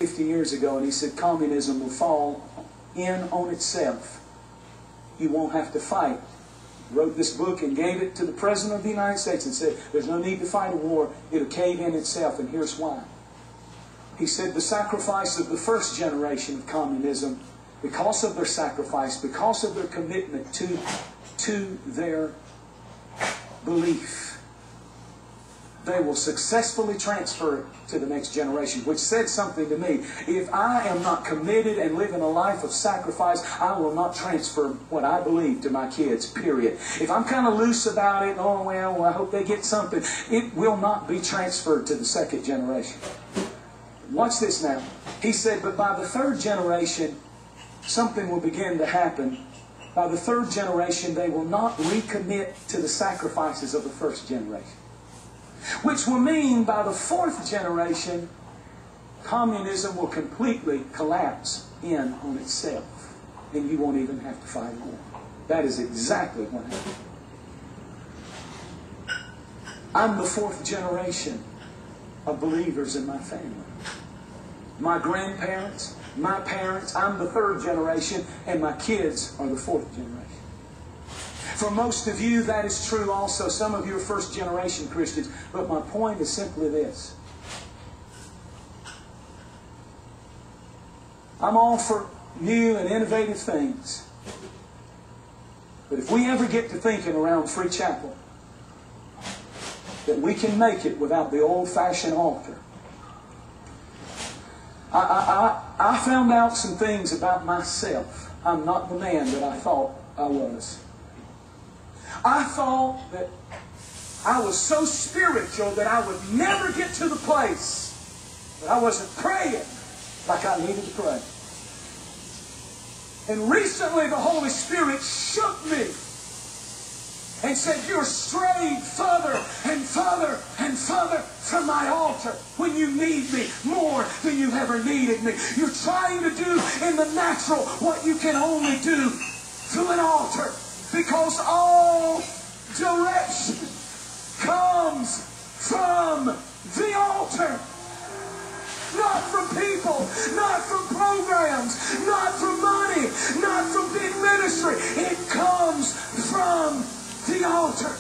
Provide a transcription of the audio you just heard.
50 years ago, and he said communism will fall in on itself. You won't have to fight. He wrote this book and gave it to the President of the United States and said, there's no need to fight a war. It'll cave in itself, and here's why. He said the sacrifice of the first generation of communism, because of their sacrifice, because of their commitment to their belief, they will successfully transfer it to the next generation, which said something to me. If I am not committed and living a life of sacrifice, I will not transfer what I believe to my kids, period. If I'm kind of loose about it, oh, well, I hope they get something, it will not be transferred to the second generation. Watch this now. He said, but by the third generation, something will begin to happen. By the third generation, they will not recommit to the sacrifices of the first generation. Which will mean by the fourth generation, communism will completely collapse in on itself. And you won't even have to fight a war. That is exactly what happened. I'm the fourth generation of believers in my family. My grandparents, my parents, I'm the third generation, and my kids are the fourth generation. For most of you, that is true also. Some of you are first generation Christians. But my point is simply this. I'm all for new and innovative things. But if we ever get to thinking around Free Chapel that we can make it without the old-fashioned altar, I found out some things about myself. I'm not the man that I thought I was. I thought that I was so spiritual that I would never get to the place that I wasn't praying like I needed to pray. And recently the Holy Spirit shook me and said, you're strayed further and further and further from my altar when you need me more than you ever needed me. You're trying to do in the natural what you can only do through an altar, because all direction comes from the altar. Not from people, not from programs, not from money, not from big ministry. It comes from the altar.